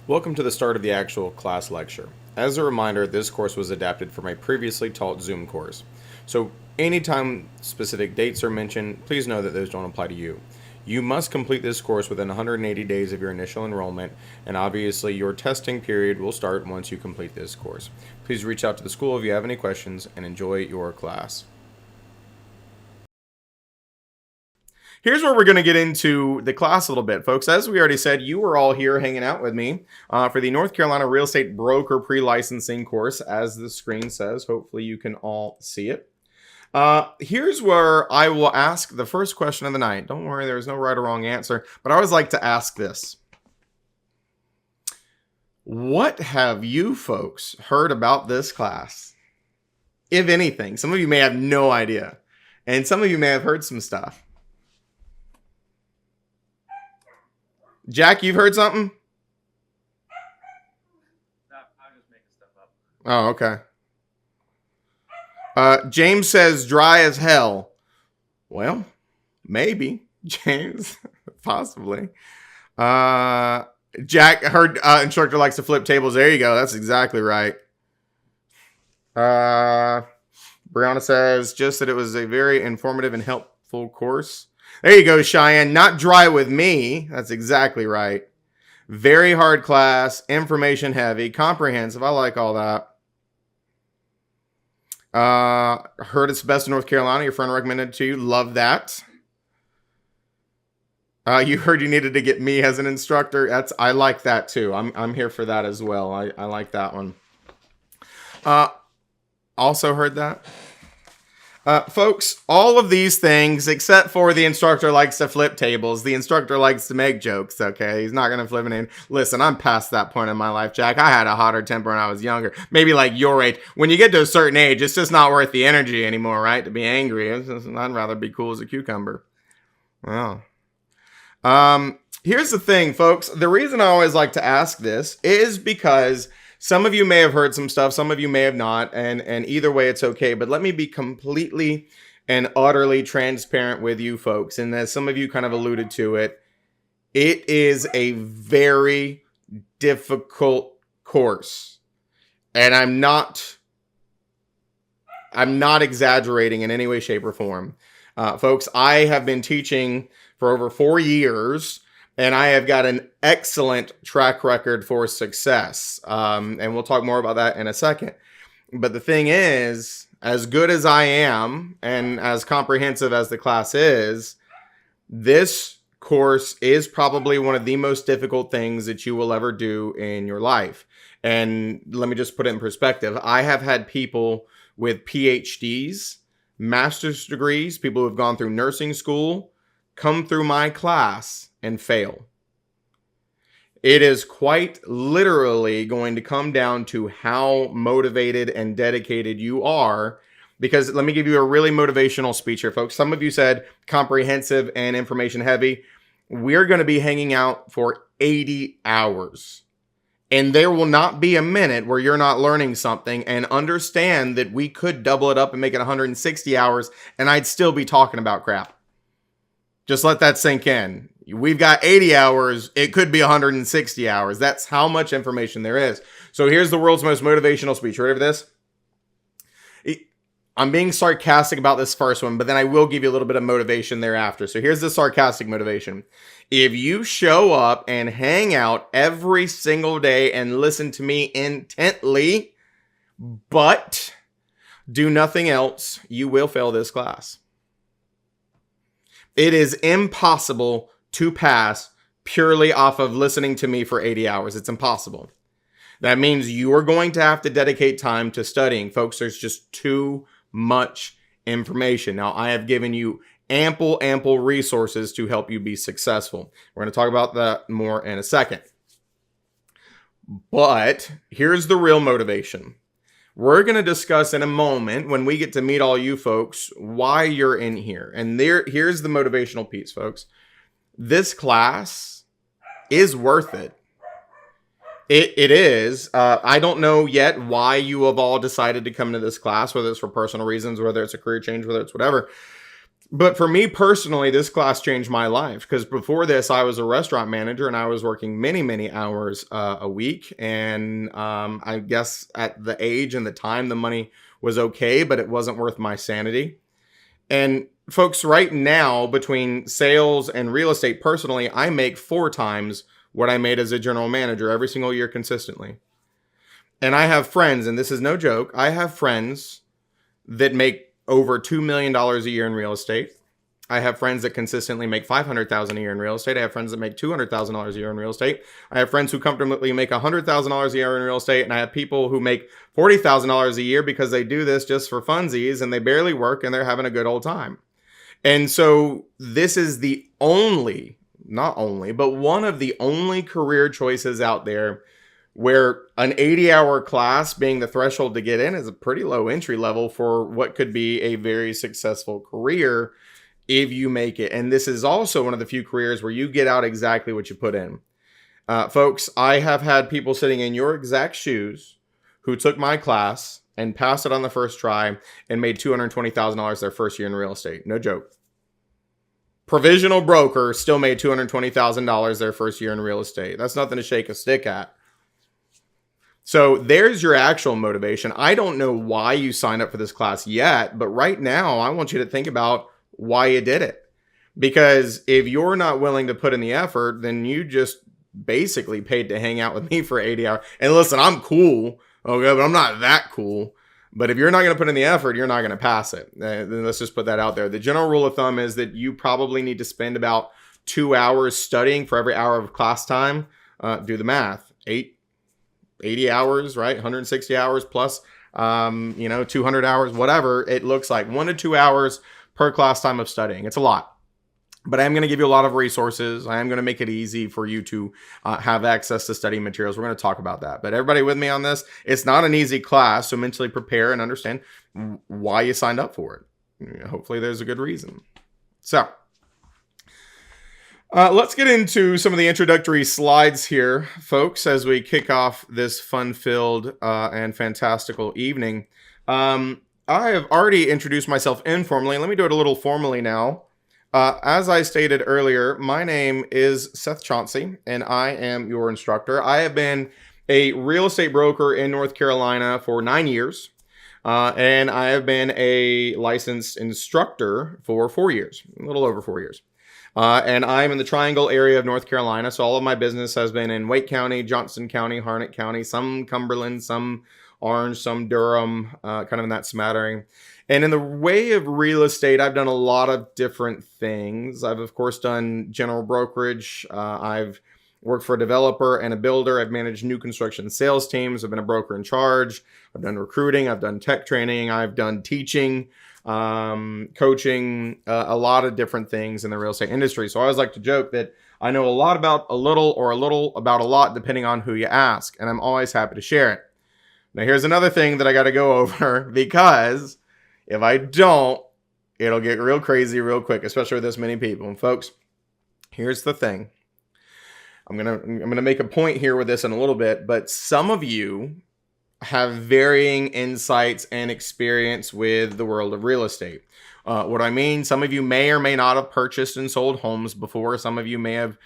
Welcome to the start of the actual class lecture. As a reminder, this course was adapted from a previously taught Zoom course. So anytime specific dates are mentioned, please know that those don't apply to you. You must complete this course within 180 days of your initial enrollment, and obviously your testing period will start once you complete this course. Please reach out to the school if you have any questions, and enjoy your class. Here's where we're going to get into the class a little bit, folks. As we already said, you were all here hanging out with me for the North Carolina Real Estate Broker Pre-Licensing course, as the screen says. Hopefully you can all see it. Here's where I will ask the first question of the night. Don't worry, there's no right or wrong answer, but I always like to ask this. What have you folks heard about this class? If anything, some of you may have no idea, and some of you may have heard some stuff. Jack, you've heard something? No, I'm just making stuff up. Oh, okay. James says dry as hell. Well, maybe. James, possibly. Jack, heard instructor likes to flip tables. There you go. That's exactly right. Brianna says just that it was a very informative and helpful course. There you go, Cheyenne. Not dry with me. That's exactly right. Very hard class, information heavy, comprehensive. I like all that. Heard it's best in North Carolina. Your friend recommended it to you. Love that. You heard you needed to get me as an instructor. I like that too. I'm here for that as well. I like that one. Also heard that. Folks, all of these things, except for the instructor likes to flip tables. The instructor likes to make jokes, okay? He's not going to flip it in. Listen, I'm past that point in my life, Jack. I had a hotter temper when I was younger. Maybe like your age. When you get to a certain age, it's just not worth the energy anymore, right? To be angry. I'd rather be cool as a cucumber. Well. Here's the thing, folks. The reason I always like to ask this is because some of you may have heard some stuff, some of you may have not, and either way it's okay. But let me be completely and utterly transparent with you folks. And as some of you kind of alluded to it, it is a very difficult course. And I'm not exaggerating in any way, shape, or form. Folks, I have been teaching for over 4 years, and I have got an excellent track record for success. And we'll talk more about that in a second. But the thing is, as good as I am and as comprehensive as the class is, this course is probably one of the most difficult things that you will ever do in your life. And let me just put it in perspective. I have had people with PhDs, master's degrees, people who have gone through nursing school, come through my class and fail. It is quite literally going to come down to how motivated and dedicated you are. Because let me give you a really motivational speech here, folks. Some of you said comprehensive and information heavy. We're going to be hanging out for 80 hours. And there will not be a minute where you're not learning something, and understand that we could double it up and make it 160 hours and I'd still be talking about crap. Just let that sink in. We've got 80 hours. It could be 160 hours. That's how much information there is. So here's the world's most motivational speech. Ready for this? I'm being sarcastic about this first one, but then I will give you a little bit of motivation thereafter. So here's the sarcastic motivation. If you show up and hang out every single day and listen to me intently, but do nothing else, you will fail this class. It is impossible to pass purely off of listening to me for 80 hours. It's impossible. That means you are going to have to dedicate time to studying. Folks, there's just too much information. Now, I have given you ample resources to help you be successful. We're going to talk about that more in a second. But here's the real motivation. We're going to discuss in a moment, when we get to meet all you folks, why you're in here. And here's the motivational piece, folks. This class is worth it. It is. I don't know yet why you have all decided to come to this class, whether it's for personal reasons, whether it's a career change, whether it's whatever. But for me personally, this class changed my life because before this, I was a restaurant manager and I was working many, many hours a week. And I guess at the age and the time, the money was okay, but it wasn't worth my sanity. And folks, right now, between sales and real estate personally, I make 4 times what I made as a general manager every single year consistently. And I have friends, and this is no joke, I have friends that make over $2 million a year in real estate. I have friends that consistently make $500,000 a year in real estate. I have friends that make $200,000 a year in real estate. I have friends who comfortably make $100,000 a year in real estate. And I have people who make $40,000 a year because they do this just for funsies and they barely work and they're having a good old time. And so this is the only, not only, but one of the only career choices out there where an 80-hour class being the threshold to get in is a pretty low entry level for what could be a very successful career if you make it. And this is also one of the few careers where you get out exactly what you put in. Folks, I have had people sitting in your exact shoes who took my class and passed it on the first try and made $220,000 their first year in real estate. No joke. Provisional broker still made $220,000 their first year in real estate. That's nothing to shake a stick at. So there's your actual motivation. I don't know why you signed up for this class yet, but right now I want you to think about why you did it. Because if you're not willing to put in the effort, then you just basically paid to hang out with me for 80 hours. And listen, I'm cool, okay, but I'm not that cool. But if you're not going to put in the effort, you're not going to pass it. Then let's just put that out there. The general rule of thumb is that you probably need to spend about 2 hours studying for every hour of class time. Do the math. 80 hours, right? 160 hours plus, 200 hours, whatever it looks like. 1 to 2 hours per class time of studying. It's a lot. But I'm going to give you a lot of resources. I am going to make it easy for you to have access to study materials. We're going to talk about that. But everybody with me on this? It's not an easy class, so mentally prepare and understand why you signed up for it. Hopefully there's a good reason. So let's get into some of the introductory slides here, folks, as we kick off this fun-filled and fantastical evening. I have already introduced myself informally. Let me do it a little formally now. As I stated earlier, my name is Seth Chauncey, and I am your instructor. I have been a real estate broker in North Carolina for 9 years, and I have been a licensed instructor for 4 years, a little over 4 years. And I'm in the Triangle area of North Carolina, so all of my business has been in Wake County, Johnson County, Harnett County, some Cumberland, some Orange, some Durham, kind of in that smattering. And in the way of real estate, I've done a lot of different things. I've, of course, done general brokerage. I've worked for a developer and a builder. I've managed new construction sales teams. I've been a broker in charge. I've done recruiting. I've done tech training. I've done teaching, coaching, a lot of different things in the real estate industry. So I always like to joke that I know a lot about a little or a little about a lot, depending on who you ask. And I'm always happy to share it. Now, here's another thing that I got to go over, because if I don't, it'll get real crazy real quick, especially with this many people. And folks, here's the thing. I'm gonna make a point here with this in a little bit, but some of you have varying insights and experience with the world of real estate. What I mean, some of you may or may not have purchased and sold homes before. Some of you may have,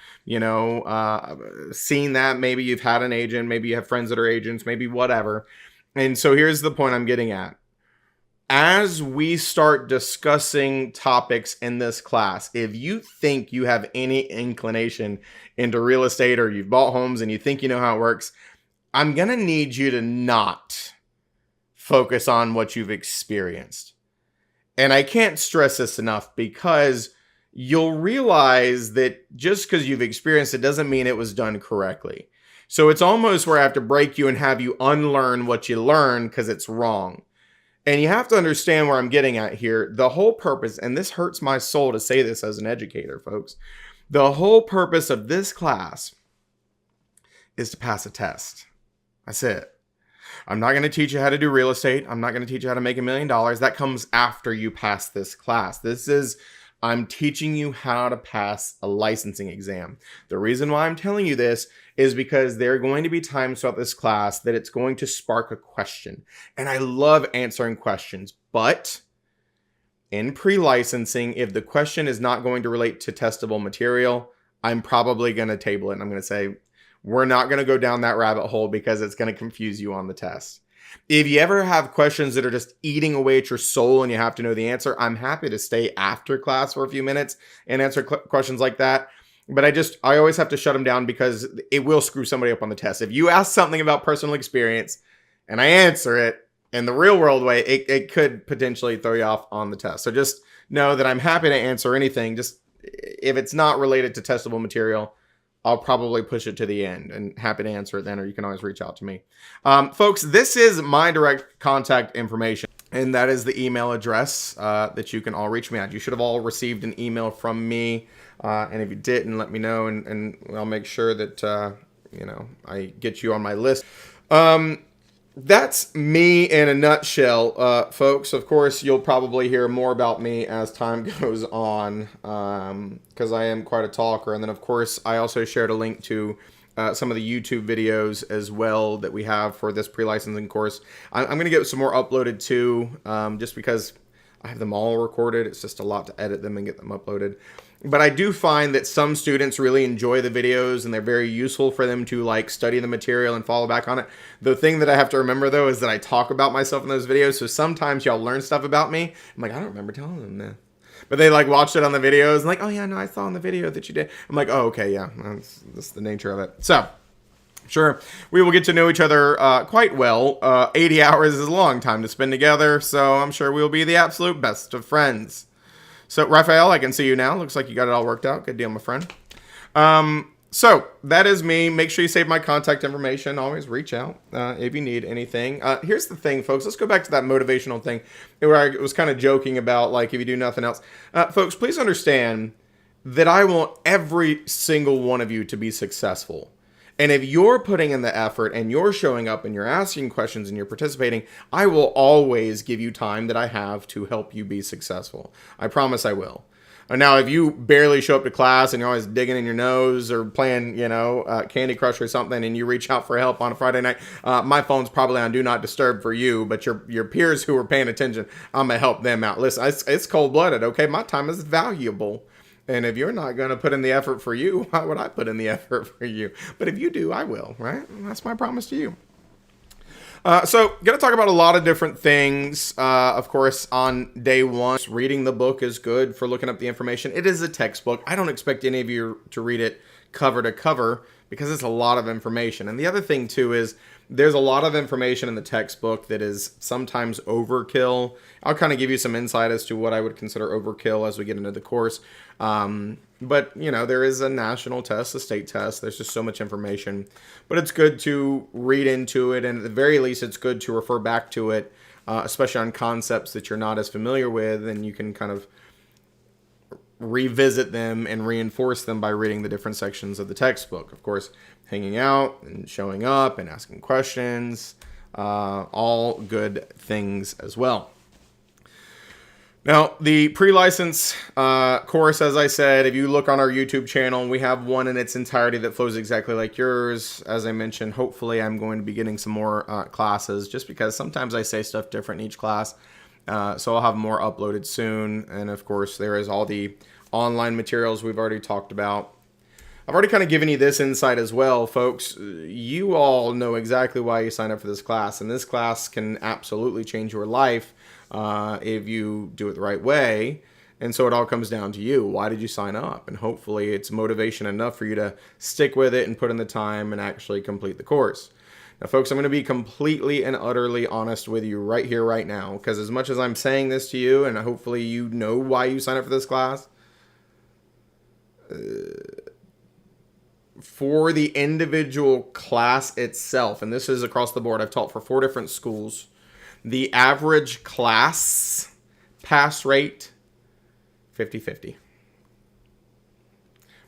seen that. Maybe you've had an agent. Maybe you have friends that are agents. Maybe whatever. And so here's the point I'm getting at. As we start discussing topics in this class, if you think you have any inclination into real estate, or you've bought homes and you think you know how it works, I'm going to need you to not focus on what you've experienced. And I can't stress this enough, because you'll realize that just because you've experienced it doesn't mean it was done correctly. So it's almost where I have to break you and have you unlearn what you learned because it's wrong. And you have to understand where I'm getting at here. The whole purpose, and this hurts my soul to say this as an educator, folks, the whole purpose of this class is to pass a test. That's it. I'm not going to teach you how to do real estate. I'm not going to teach you how to make $1 million. That comes after you pass this class. I'm teaching you how to pass a licensing exam. The reason why I'm telling you this is because there are going to be times throughout this class that it's going to spark a question. And I love answering questions, but in pre-licensing, if the question is not going to relate to testable material, I'm probably going to table it. And I'm going to say, we're not going to go down that rabbit hole because it's going to confuse you on the test. If you ever have questions that are just eating away at your soul and you have to know the answer, I'm happy to stay after class for a few minutes and answer questions like that. But I always have to shut them down because it will screw somebody up on the test. If you ask something about personal experience and I answer it in the real world way, it could potentially throw you off on the test. So just know that I'm happy to answer anything. Just if it's not related to testable material, I'll probably push it to the end and happy to answer it then, or you can always reach out to me. Folks, this is my direct contact information, and that is the email address that you can all reach me at. You should have all received an email from me, and if you didn't, let me know, and I'll make sure that, I get you on my list. That's me in a nutshell, folks. Of course, you'll probably hear more about me as time goes on, because I am quite a talker. And then, of course, I also shared a link to some of the YouTube videos as well that we have for this pre-licensing course. I'm going to get some more uploaded too, just because I have them all recorded. It's just a lot to edit them and get them uploaded. But I do find that some students really enjoy the videos and they're very useful for them to like study the material and follow back on it. The thing that I have to remember though is that I talk about myself in those videos. So sometimes y'all learn stuff about me. I'm like, I don't remember telling them that. But they like watched it on the videos and like, oh yeah, no, I saw in the video that you did. I'm like, oh, okay, yeah, that's the nature of it. So sure, we will get to know each other quite well. 80 hours is a long time to spend together. So I'm sure we'll be the absolute best of friends. So, Raphael, I can see you now. Looks like you got it all worked out. Good deal, my friend. So, that is me. Make sure you save my contact information. Always reach out if you need anything. Here's the thing, folks. Let's go back to that motivational thing where I was kind of joking about, like, if you do nothing else. Folks, please understand that I want every single one of you to be successful. And if you're putting in the effort and you're showing up and you're asking questions and you're participating, I will always give you time that I have to help you be successful. I promise I will. Now, if you barely show up to class and you're always digging in your nose or playing, Candy Crush or something, and you reach out for help on a Friday night, my phone's probably on Do Not Disturb for you, but your peers who are paying attention, I'm going to help them out. Listen, it's cold-blooded, okay? My time is valuable. And if you're not going to put in the effort for you, why would I put in the effort for you? But if you do, I will, right? That's my promise to you. So, going to talk about a lot of different things. Of course, on day one, reading the book is good for looking up the information. It is a textbook. I don't expect any of you to read it cover to cover because it's a lot of information. And the other thing, too, is there's a lot of information in the textbook that is sometimes overkill. I'll kind of give you some insight as to what I would consider overkill as we get into the course. But, there is a national test, a state test. There's just so much information. But it's good to read into it, and at the very least, it's good to refer back to it, especially on concepts that you're not as familiar with, and you can kind of revisit them and reinforce them by reading the different sections of the textbook. Of course, hanging out and showing up and asking questions, all good things as well. Now, the pre-license course, as I said, if you look on our YouTube channel, we have one in its entirety that flows exactly like yours. As I mentioned, hopefully I'm going to be getting some more classes just because sometimes I say stuff different in each class. So I'll have more uploaded soon. And of course, there is all the online materials we've already talked about. I've already kind of given you this insight as well, folks. You all know exactly why you signed up for this class. And this class can absolutely change your life if you do it the right way. And so it all comes down to you. Why did you sign up? And hopefully it's motivation enough for you to stick with it and put in the time and actually complete the course. Now, folks, I'm going to be completely and utterly honest with you right here, right now, because as much as I'm saying this to you, and hopefully you know why you signed up for this class, for the individual class itself, and this is across the board, I've taught for 4 different schools, the average class pass rate, 50-50.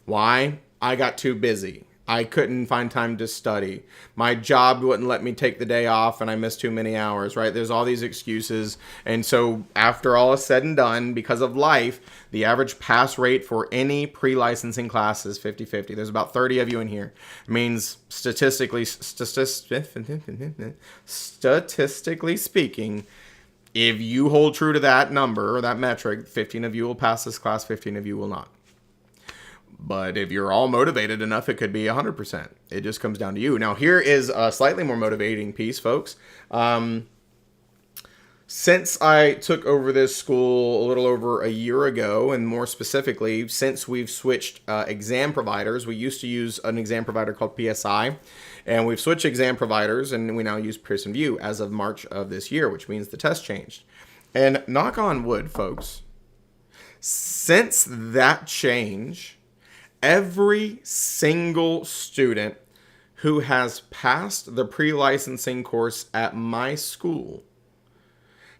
Why? I got too busy. I couldn't find time to study. My job wouldn't let me take the day off and I missed too many hours, right? There's all these excuses. And so after all is said and done, because of life, the average pass rate for any pre-licensing class is 50-50. There's about 30 of you in here. It means statistically speaking, If you hold true to that number or that metric, 15 of you will pass this class, 15 of you will not. But if you're all motivated enough, it could be 100%. It just comes down to you. Now, here is a slightly more motivating piece, folks. Since I took over this school a little over a year ago, and more specifically, since we've switched exam providers, we used to use an exam provider called PSI, and we've switched exam providers, and we now use Pearson VUE as of March of this year, which means the test changed. And knock on wood, folks, since that change, every single student who has passed the pre-licensing course at my school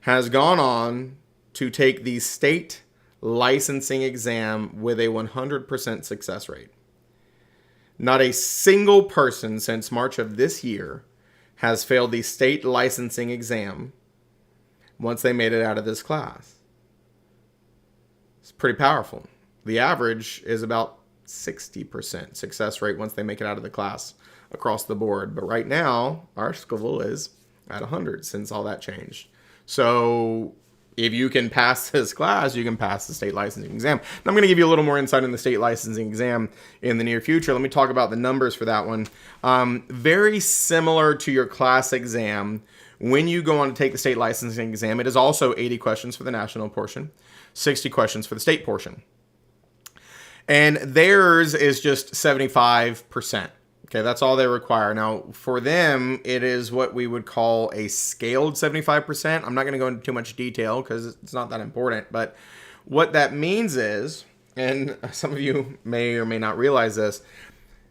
has gone on to take the state licensing exam with a 100% success rate. Not a single person since March of this year has failed the state licensing exam once they made it out of this class. It's pretty powerful. The average is about 60% success rate once they make it out of the class across the board. But right now, our school is at 100 since all that changed. So if you can pass this class, you can pass the state licensing exam. And I'm going to give you a little more insight in the state licensing exam in the near future. Let me talk about the numbers for that one. Very similar to your class exam. When you go on to take the state licensing exam, it is also 80 questions for the national portion, 60 questions for the state portion. And theirs is just 75%. Okay, that's all they require. Now, for them, it is what we would call a scaled 75%. I'm not going to go into too much detail because it's not that important. But what that means is, and some of you may or may not realize this,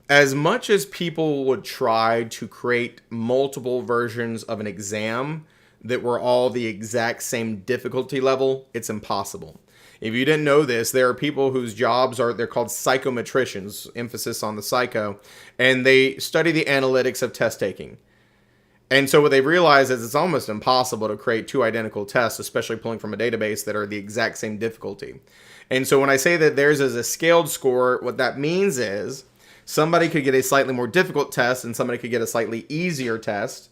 as much as people would try to create multiple versions of an exam that were all the exact same difficulty level, it's impossible. If you didn't know this, there are people whose jobs they're called psychometricians, emphasis on the psycho, and they study the analytics of test taking. And so what they've realized is it's almost impossible to create two identical tests, especially pulling from a database that are the exact same difficulty. And so when I say that theirs is a scaled score, what that means is somebody could get a slightly more difficult test and somebody could get a slightly easier test.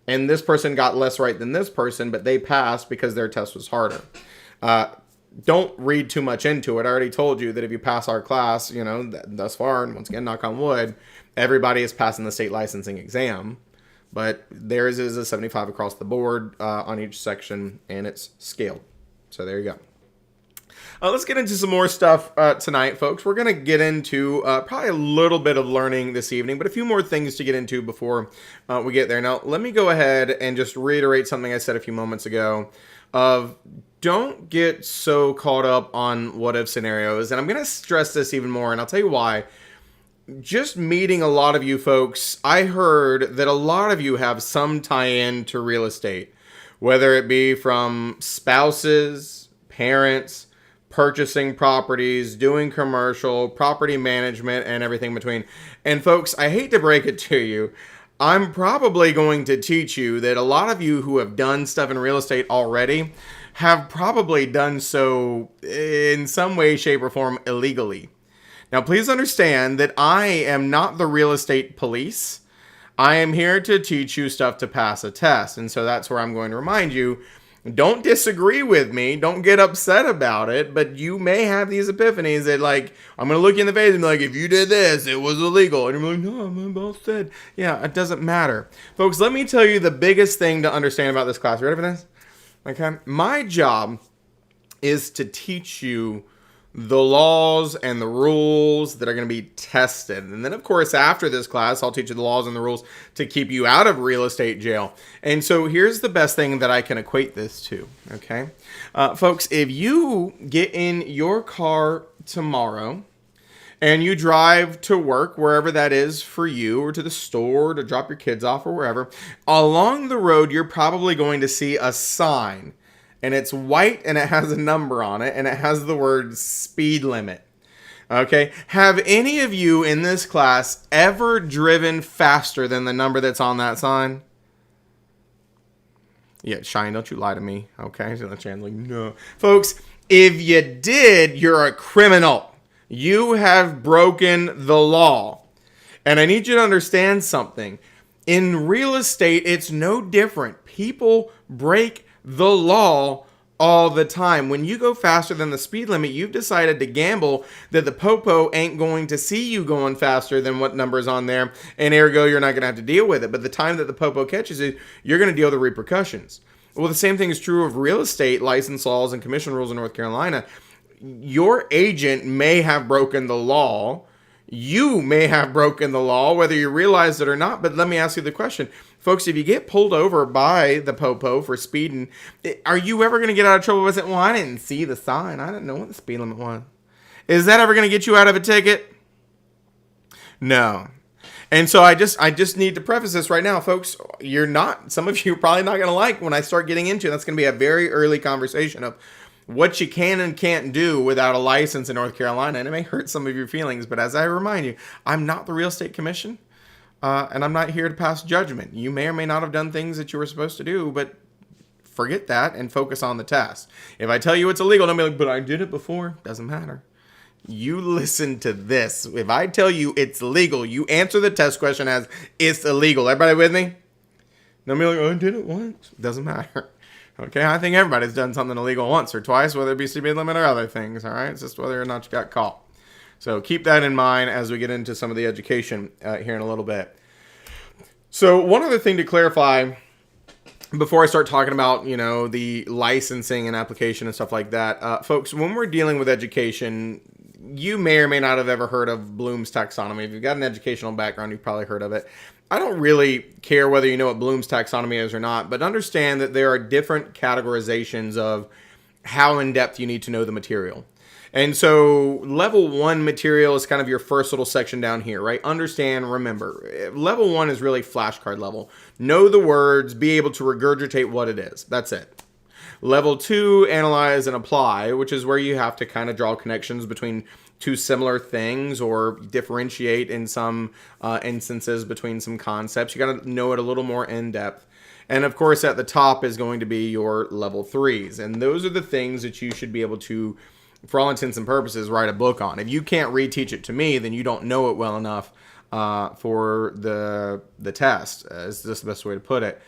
And this person got less right than this person, but they passed because their test was harder. Don't read too much into it. I already told you that if you pass our class, thus far, and once again, knock on wood, everybody is passing the state licensing exam. But theirs is a 75 across the board on each section, and it's scaled. So there you go. Let's get into some more stuff tonight, folks. We're going to get into probably a little bit of learning this evening, but a few more things to get into before we get there. Now, let me go ahead and just reiterate something I said a few moments ago of don't get so caught up on what-if scenarios. And I'm going to stress this even more, and I'll tell you why. Just meeting a lot of you folks, I heard that a lot of you have some tie-in to real estate, whether it be from spouses, parents, purchasing properties, doing commercial, property management, and everything between. And folks, I hate to break it to you, I'm probably going to teach you that a lot of you who have done stuff in real estate already have probably done so in some way, shape, or form illegally. Now, please understand that I am not the real estate police. I am here to teach you stuff to pass a test. And so that's where I'm going to remind you, don't disagree with me. Don't get upset about it. But you may have these epiphanies that, I'm going to look you in the face and be like, if you did this, it was illegal. And you're like, no, my boss said. Yeah, it doesn't matter. Folks, let me tell you the biggest thing to understand about this class. You ready for this? Okay. My job is to teach you the laws and the rules that are going to be tested. And then, of course, after this class, I'll teach you the laws and the rules to keep you out of real estate jail. And so here's the best thing that I can equate this to, okay? Folks, if you get in your car tomorrow and you drive to work, wherever that is for you, or to the store to drop your kids off or wherever, along the road, you're probably going to see a sign. And it's white and it has a number on it and it has the word speed limit. Okay. Have any of you in this class ever driven faster than the number that's on that sign? Yeah, Shine, don't you lie to me. Okay. So the Shine like, no. Folks, if you did, you're a criminal. You have broken the law. And I need you to understand something. In real estate, it's no different. People break the law all the time. When you go faster than the speed limit, you've decided to gamble that the popo ain't going to see you going faster than what number's on there, and ergo, you're not going to have to deal with it. But the time that the popo catches it, you're going to deal with the repercussions. Well, the same thing is true of real estate license laws and commission rules in North Carolina. Your agent may have broken the law. You may have broken the law, whether you realize it or not. But let me ask you the question. Folks, if you get pulled over by the popo for speeding, are you ever going to get out of trouble by saying, well, I didn't see the sign. I didn't know what the speed limit was. Is that ever going to get you out of a ticket? No. And so I just need to preface this right now, folks. Some of you are probably not going to like when I start getting into it. That's going to be a very early conversation of what you can and can't do without a license in North Carolina. And it may hurt some of your feelings, but as I remind you, I'm not the Real Estate Commission, and I'm not here to pass judgment. You may or may not have done things that you were supposed to do, but forget that and focus on the test. If I tell you it's illegal, don't be like, but I did it before. Doesn't matter. You listen to this. If I tell you it's legal, you answer the test question as it's illegal. Everybody with me? Don't be like, oh, I did it once. Doesn't matter. Okay, I think everybody's done something illegal once or twice, whether it be speed limit or other things, all right? It's just whether or not you got caught. So keep that in mind as we get into some of the education here in a little bit. So one other thing to clarify before I start talking about, the licensing and application and stuff like that, folks, when we're dealing with education, you may or may not have ever heard of Bloom's taxonomy. If you've got an educational background, you've probably heard of it. I don't really care whether you know what Bloom's taxonomy is or not, but understand that there are different categorizations of how in-depth you need to know the material. And so level 1 material is kind of your first little section down here, right? Understand, remember. Level 1 is really flashcard level. Know the words, be able to regurgitate what it is. That's it. Level 2, analyze and apply, which is where you have to kind of draw connections between two similar things or differentiate in some instances between some concepts. You got to know it a little more in depth. And of course, at the top is going to be your level 3s. And those are the things that you should be able to, for all intents and purposes, write a book on. If you can't reteach it to me, then you don't know it well enough for the test. Is just the best way to put it.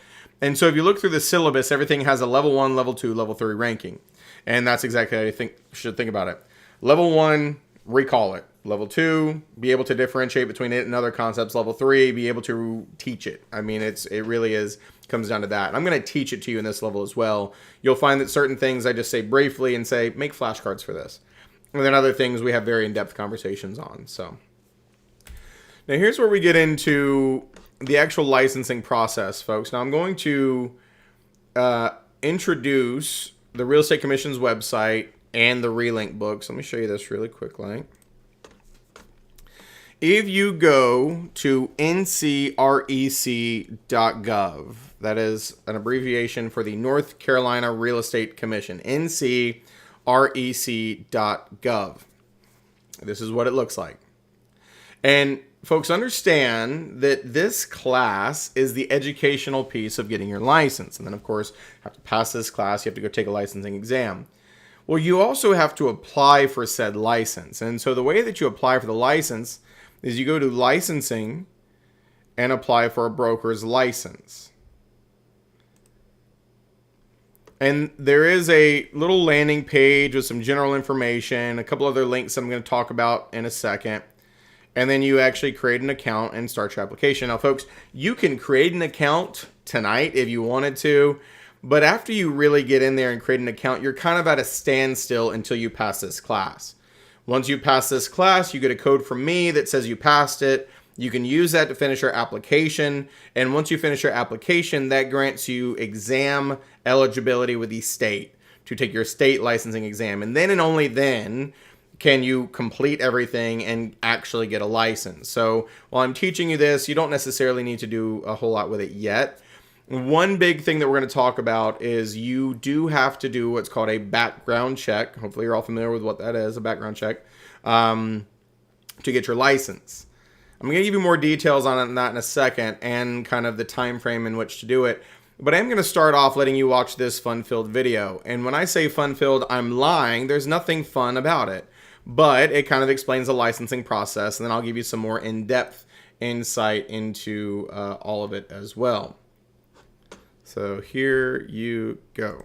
And so if you look through the syllabus, everything has a level 1, level 2, level 3 ranking. And that's exactly how you should think about it. Level 1, recall it. Level 2, be able to differentiate between it and other concepts. Level 3, be able to teach it. I mean, it really comes down to that. And I'm going to teach it to you in this level as well. You'll find that certain things I just say briefly and say, make flashcards for this. And then other things we have very in-depth conversations on. So now here's where we get into the actual licensing process, folks. Now I'm going to introduce the Real Estate Commission's website and the Relink books. Let me show you this really quickly. If you go to ncrec.gov, that is an abbreviation for the North Carolina Real Estate Commission, ncrec.gov. This is what it looks like. And folks, understand that this class is the educational piece of getting your license. And then, of course, you have to pass this class. You have to go take a licensing exam. Well, you also have to apply for said license. And so the way that you apply for the license is you go to licensing and apply for a broker's license. And there is a little landing page with some general information, a couple other links I'm going to talk about in a second. And then you actually create an account and start your application. Now, folks, you can create an account tonight if you wanted to. But after you really get in there and create an account, you're kind of at a standstill until you pass this class. Once you pass this class, you get a code from me that says you passed it. You can use that to finish your application. And once you finish your application, that grants you exam eligibility with the state to take your state licensing exam. And then and only then can you complete everything and actually get a license. So while I'm teaching you this, you don't necessarily need to do a whole lot with it yet. One big thing that we're going to talk about is you do have to do what's called a background check. Hopefully you're all familiar with what that is, a background check, to get your license. I'm going to give you more details on that in a second and kind of the time frame in which to do it. But I'm going to start off letting you watch this fun-filled video. And when I say fun-filled, I'm lying. There's nothing fun about it. But it kind of explains the licensing process. And then I'll give you some more in-depth insight into all of it as well. So here you go.